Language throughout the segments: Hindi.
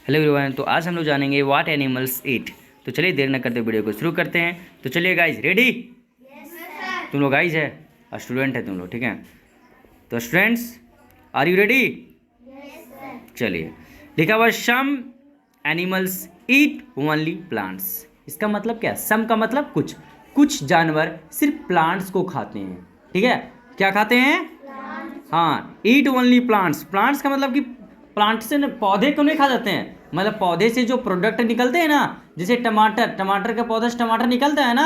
Hello everyone. तो आज हम लोग जानेंगे व्हाट एनिमल्स ईट। तो चलिए देर न करते वीडियो को शुरू करते हैं। तो चलिए गाइज, रेडी? तुम लोग गाइज है, स्टूडेंट है तुम लोग, ठीक है? तो स्टूडेंट्स, आर यू रेडी? चलिए, लिखा हुआ some animals eat only plants. इसका मतलब क्या है? सम का मतलब कुछ, कुछ जानवर सिर्फ प्लांट्स को खाते हैं, ठीक है? क्या खाते हैं? हाँ, ईट ओनली प्लांट्स। प्लांट्स का मतलब कि प्लांट से पौधे को नहीं खा जाते हैं, मतलब पौधे से जो प्रोडक्ट निकलते हैं ना, जैसे टमाटर के पौधे से टमाटर निकलता है ना,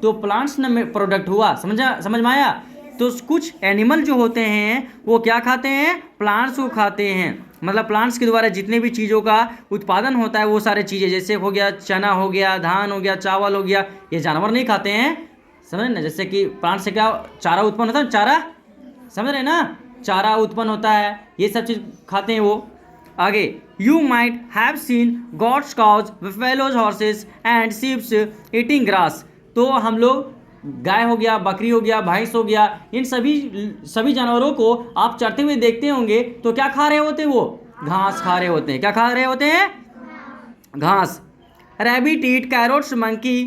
तो प्लांट्स में प्रोडक्ट हुआ। समझ में आया? तो कुछ एनिमल जो होते हैं वो क्या खाते हैं? प्लांट्स को खाते हैं। मतलब प्लांट्स के द्वारा जितने भी चीज़ों का उत्पादन होता है वो सारे चीज़ें, जैसे हो गया चना, हो गया धान, हो गया चावल, हो गया, ये जानवर नहीं खाते हैं। समझ ना? जैसे कि प्लांट से क्या चारा उत्पन्न होता है, चारा, समझ रहे ना? चारा उत्पन्न होता है, ये सब चीज़ खाते हैं वो। आगे, you might have seen goats, cows, buffaloes, horses and sheeps eating grass. तो हम लोग गाय हो गया, बकरी हो गया, भैंस हो गया, इन सभी जानवरों को आप चरते हुए देखते होंगे। तो क्या खा रहे होते हैं वो? घास खा रहे होते हैं। क्या खा रहे होते हैं? घास। Rabbit eat carrots, monkey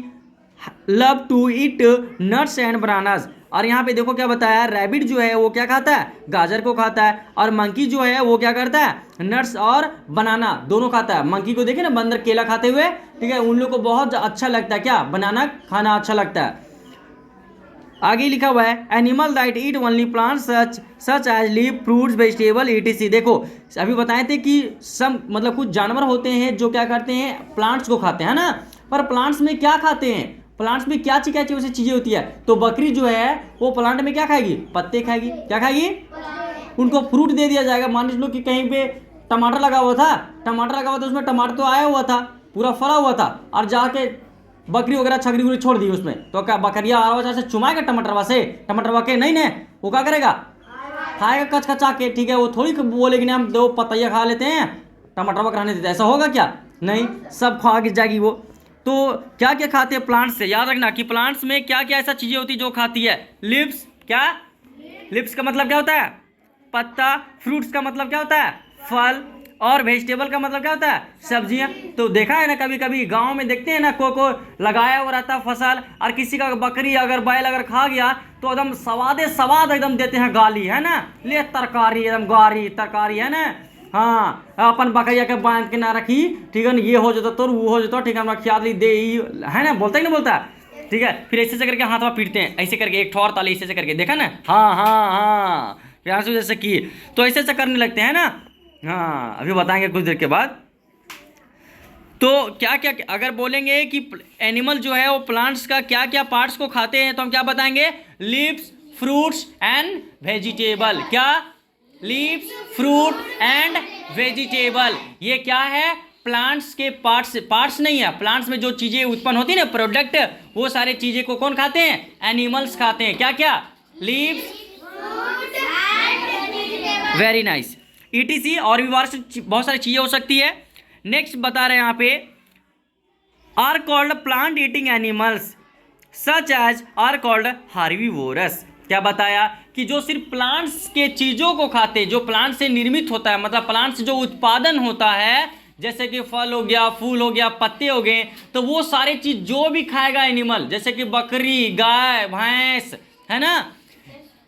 love to eat nuts and bananas. और यहाँ पे देखो क्या बताया, रैबिट जो है वो क्या खाता है? गाजर को खाता है। और मंकी जो है वो क्या करता है? नट्स और बनाना दोनों खाता है। मंकी को देखे ना, बंदर केला खाते हुए, ठीक है? उन लोग को बहुत अच्छा लगता है क्या? बनाना खाना अच्छा लगता है। आगे लिखा हुआ है animal that eat only plants such as leaf, fruits, vegetable, ETC. देखो अभी बताए थे कि सम मतलब कुछ जानवर होते हैं जो क्या करते हैं? प्लांट्स को खाते हैं ना। पर प्लांट्स में क्या खाते हैं? प्लांट्स में क्या चीज़ें होती है? तो बकरी जो है वो प्लांट में क्या खाएगी? पत्ते खाएगी। क्या खाएगी? उनको फ्रूट दे दिया जाएगा। मान लो कि कहीं पे टमाटर लगा हुआ था, उसमें टमाटर तो आया हुआ था, पूरा फला हुआ था, और जाके बकरी वगैरह छकरी वगैरह छोड़ दी उसमें, तो क्या बकरिया आवाज से चुमाएगा टमाटर के? नहीं ने, वो क्या करेगा? खाएगा कच कचा के, ठीक है? वो थोड़ी बोलेगी ना हम दो पतैया खा लेते हैं, टमाटर वगैरह नहीं देते, ऐसा होगा क्या? नहीं, सब खा गिर जाएगी वो। तो क्या क्या खाते हैं प्लांट्स से? याद रखना कि प्लांट्स में क्या क्या ऐसा चीजें होती है जो खाती है। लिव्स, क्या? लिव्स का मतलब क्या होता है? पत्ता। फ्रूट्स का मतलब क्या होता है? फल। और वेजिटेबल का मतलब क्या होता है? सब्जियां। तो देखा है ना, कभी कभी गांव में देखते हैं ना, को लगाया हुआ रहता है फसल, और किसी का बकरी अगर बैल अगर खा गया तो एकदम सवाद एकदम देते हैं गाली, है ना? ले तरकारी, एकदम गारी तरकारी, है ना? हाँ, अपन बकरिया के बांध के ना रखी, ठीक है ना? ये हो जाता तो वो हो जाता, ठीक है? हमरा खिया दे, है ना? बोलता ही ना बोलता, ठीक है? फिर ऐसे करके हाथ वहाँ पीटते हैं, ऐसे करके एक ठोर ताली ऐसे करके, देखा ना? हाँ हाँ हाँ, यहाँ से जैसे की, तो ऐसे करने लगते हैं ना। हाँ, अभी बताएंगे कुछ देर के बाद। तो क्या क्या अगर बोलेंगे कि एनिमल जो है वो प्लांट्स का क्या क्या पार्ट्स को खाते हैं, तो हम क्या बताएंगे? Leaves, fruits and vegetable. क्या? Leaves, fruit and vegetable. ये क्या है? प्लांट्स के पार्ट्स नहीं है। प्लांट्स में जो चीजें उत्पन्न होती है ना, प्रोडक्ट, वो सारे चीजें को कौन खाते हैं? एनिमल्स खाते हैं। क्या क्या? Leaves, very nice, etc. और भी बहुत सारी चीजें हो सकती है। नेक्स्ट बता रहे हैं यहाँ पे, are called plant eating animals such as are called herbivores. क्या बताया कि जो सिर्फ प्लांट्स के चीजों को खाते, जो प्लांट से निर्मित होता है, मतलब प्लांट से जो उत्पादन होता है, जैसे कि फल हो गया, फूल हो गया, पत्ते हो गए, तो वो सारे चीज जो भी खाएगा एनिमल, जैसे कि बकरी, गाय, भैंस, है ना,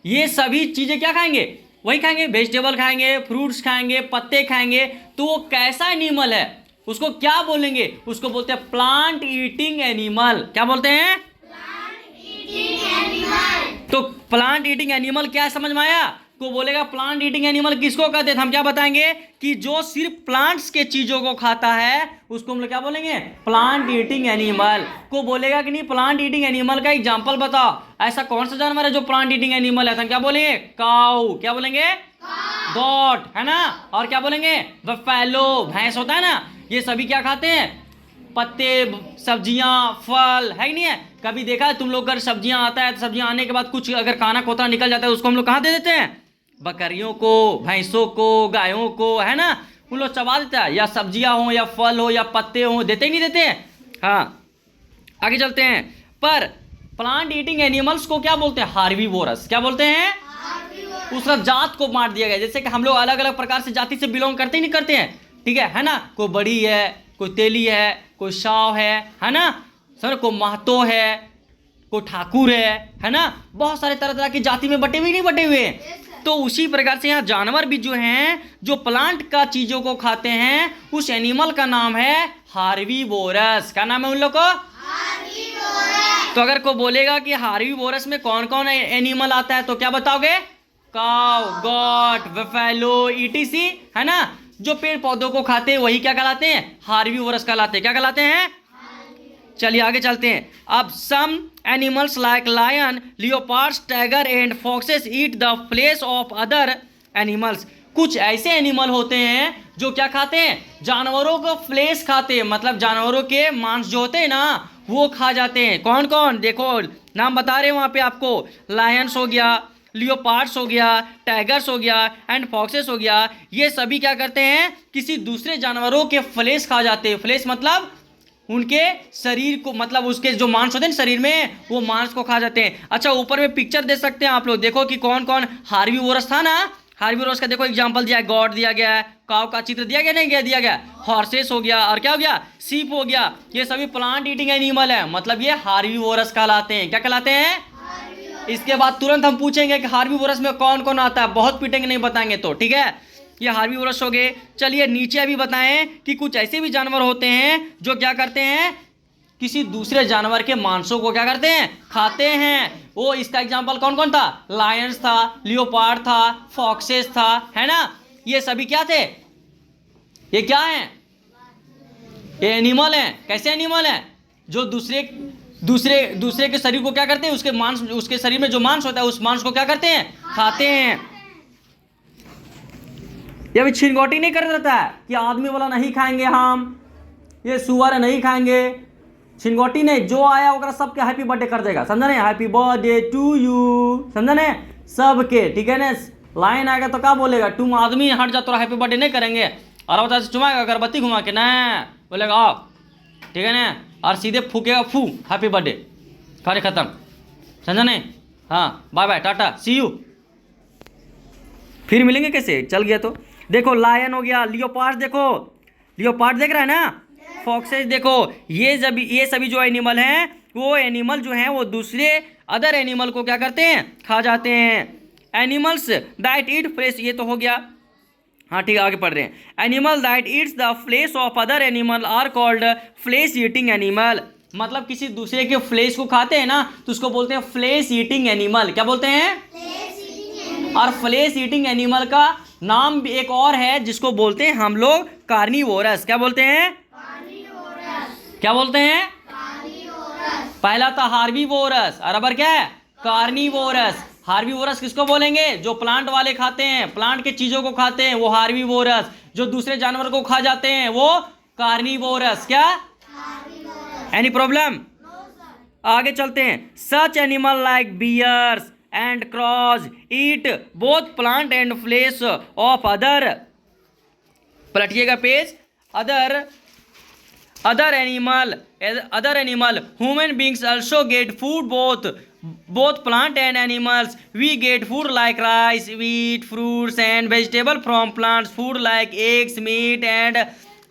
ये सभी चीजें क्या खाएंगे? वही खाएंगे, वेजिटेबल खाएंगे, फ्रूट्स खाएंगे, पत्ते खाएंगे। तो वो कैसा एनिमल है? उसको क्या बोलेंगे? उसको बोलते हैं प्लांट ईटिंग एनिमल। क्या बोलते हैं? तो प्लांट ईटिंग एनिमल क्या समझ में आया? को बोलेगा प्लांट ईटिंग एनिमल किसको कहते हैं? हम क्या बताएंगे कि जो सिर्फ प्लांट्स के चीजों को खाता है उसको हम लोग क्या बोलेंगे? Plant eating animal. को बोलेगा कि नहीं प्लांट ईटिंग एनिमल का एग्जांपल बताओ, ऐसा कौन सा जानवर है जो प्लांट ईटिंग एनिमल है? तो हम क्या बोलेंगे? काऊ। क्या बोलेंगे? गॉट, है ना? और क्या बोलेंगे? बफेलो, भैंस होता है ना। ये सभी क्या खाते हैं? पत्ते, सब्जियां, फल, है कि नहीं है? कभी देखा है तुम लोग, अगर सब्जियां आता है तो सब्जियां आने के बाद कुछ अगर काना कोतरा निकल जाता है उसको हम लोग कहाँ दे देते हैं? बकरियों को, भैंसों को, गायों को, है ना? उन लोग चबा देता है, या सब्जियां हो या फल हो या पत्ते हो, देते ही नहीं देते। हाँ, आगे चलते हैं। पर प्लांट ईटिंग एनिमल्स को क्या बोलते हैं? हार्बीवोरस। क्या बोलते हैं? उसका जात को मार दिया गया। जैसे कि हम लोग अलग अलग प्रकार से जाति से बिलोंग करते ही नहीं करते हैं, ठीक है ना। कोई बड़ी है, कोई तेली है, कोई शाव है ना, सर कोई महतो है, कोई ठाकुर है ना। बहुत सारे तरह तरह की जाति में बटे हुए नहीं बटे हुए। तो उसी प्रकार से यहाँ जानवर भी जो हैं, जो प्लांट का चीजों को खाते हैं, उस एनिमल का नाम है हार्बीवोरस। क्या नाम है उन लोग को? तो अगर कोई बोलेगा कि हार्बीवोरस में कौन कौन एनिमल आता है तो क्या बताओगे? काउ, गॉट, बफेलो, ईटीसी, है ना। जो पेड़ पौधों को खाते हैं वही क्या कहलाते हैं? हार्बीवोरस कहलाते हैं। क्या कहलाते हैं? चलिए आगे चलते हैं। अब some animals like lion, leopards, tiger and foxes eat the flesh of other animals. कुछ ऐसे एनिमल होते हैं जो क्या खाते हैं? जानवरों को फ्लेश खाते हैं, मतलब जानवरों के मांस जो होते हैं ना वो खा जाते हैं। कौन कौन? देखो नाम बता रहे हैं वहाँ पे आपको। लायंस हो गया, लियोपार्ड्स हो गया, टाइगर्स हो गया एंड फॉक्सेस हो गया। ये सभी क्या करते हैं? किसी दूसरे जानवरों के फ्लेश खा जाते हैं। फ्लेश मतलब उनके शरीर को, मतलब उसके जो मांस होते हैं शरीर में, वो मांस को खा जाते हैं। अच्छा ऊपर में पिक्चर दे सकते हैं आप लोग, देखो कि कौन कौन हार्बीवोरस था ना। हार्बीवोरस का देखो एग्जांपल दिया है, गॉड दिया गया है, काऊ का चित्र दिया गया नहीं गया? दिया गया। हॉर्सेस हो गया, और क्या हो गया? सीप हो गया। ये सभी प्लांट ईटिंग एनिमल है, मतलब ये हार्बीवोरस कहलाते हैं। क्या कहलाते हैं? इसके बाद तुरंत हम पूछेंगे कि हार्बीवोरस में कौन कौन आता है, बहुत पीटेंगे नहीं बताएंगे तो, ठीक है। ये हार्बीवोरस हो गए। चलिए नीचे अभी बताएं कि कुछ ऐसे भी जानवर होते हैं जो क्या करते हैं? किसी दूसरे जानवर के मांसों को क्या करते हैं? खाते हैं। वो इसका एग्जांपल कौन कौन था? लायंस था, लियोपार्ड था, फॉक्सेस था, है ना। ये सभी क्या थे? ये क्या हैं? ये एनिमल हैं। कैसे एनिमल हैं? जो दूसरे के शरीर को क्या करते हैं? उसके मांस, उसके शरीर में जो मांस होता है उस मांस को क्या करते हैं? खाते हैं। ये अभी छिनगोटी नहीं कर रहता है कि आदमी वाला नहीं खाएंगे हम, ये सुअर नहीं खाएंगे। छिनगोटी नहीं, जो आया होगा सबके हैप्पी बर्थडे कर देगा, समझा नहीं? हैप्पी बर्थडे टू यू, समझा नहीं? सबके, ठीक है ना। लाइन आएगा तो क्या बोलेगा? तुम आदमी हट जा, तो हैप्पी बर्थडे नहीं करेंगे। और बता चुमाएगा अगरबत्ती घुमा के ना, बोलेगा आओ, ठीक है ना, और सीधे फूकेगा, फू हैप्पी बर्थडे, खाने खत्म, समझा नहीं? हाँ bye bye tata see you, फिर मिलेंगे कैसे? चल गया तो। देखो लायन हो गया, लियोपार्ड, देखो लियोपार्ड देख रहा है ना, फॉक्सेस देखो, ये सभी जो एनिमल हैं, वो एनिमल जो हैं वो दूसरे अदर एनिमल को क्या करते हैं? खा जाते हैं। एनिमल्स दैट ईट फ्लेश, ये तो हो गया। हाँ ठीक है आगे पढ़ रहे हैं। Animal that eats the flesh of other animal are called flesh eating animal. मतलब किसी दूसरे के फ्लेश को खाते हैं ना तो उसको बोलते हैं फ्लेश ईटिंग एनिमल। क्या बोलते हैं? और फ्लेश ईटिंग एनिमल का नाम भी एक और है जिसको बोलते हैं हम लोग कार्निवोरस। क्या बोलते हैं? क्या बोलते हैं? पहला था हार्बीवोरस और अब क्या है? कार्निवोरस। हार्बीवोरस किसको बोलेंगे? जो प्लांट वाले खाते हैं, प्लांट के चीजों को खाते हैं, वो हार्बीवोरस। जो दूसरे जानवर को खा जाते हैं वो कार्निवोरस। क्या? Any problem? आगे चलते हैं। Such animal like bears and crows eat both plant and flesh of other, पलटिएगा page, other animal human beings also get food, both plant and animals. We get food like rice, wheat, fruits and vegetable from plants. Food like eggs, meat and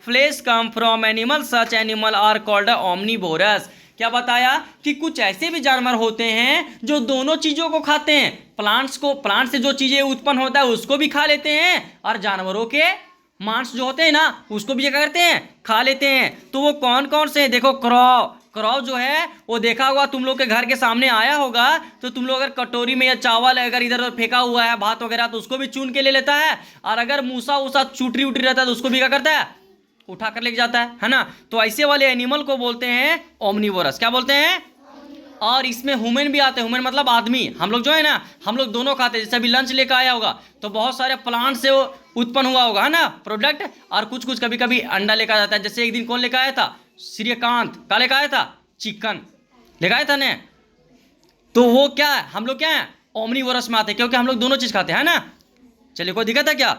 flesh come from animals. Such animal are called omnivorous. क्या बताया कि कुछ ऐसे भी जानवर होते हैं जो दोनों चीजों को खाते हैं। प्लांट से जो चीजें उत्पन्न होता है उसको भी खा लेते हैं, और जानवरों के मांस जो होते हैं ना उसको भी क्या करते हैं? खा लेते हैं। तो वो कौन कौन से? देखो क्रॉव जो है वो देखा होगा तुम लोग के घर के सामने आया होगा, तो तुम लोग अगर कटोरी में या चावल अगर इधर उधर फेंका हुआ है भात वगैरह तो उसको भी चुन के ले लेता है, और अगर मूसा उसा चूटरी उटरी रहता है तो उसको भी क्या करता है? उठा कर लेके जाता है ना। तो ऐसे वाले एनिमल को बोलते हैं ओमनीवोरस। क्या बोलते हैं? और इसमें ह्यूमन भी आते हैं। ह्यूमन मतलब आदमी, हम लोग जो है ना हम लोग दोनों खाते हैं। जैसे अभी लंच लेकर आया होगा तो बहुत सारे प्लांट से उत्पन्न हुआ होगा, है ना, प्रोडक्ट। और कुछ कुछ कभी कभी अंडा लेकर आता है। जैसे एक दिन कौन लेकर आया था? सूर्यकांत। क्या लेकर आया था? चिकन लेकर आया था ना। तो वो क्या है? हम लोग क्या है? ओमनीवोरस में आते हैं, क्योंकि हम लोग दोनों चीज खाते हैं, है ना। चलिए कोई दिक्कत है क्या?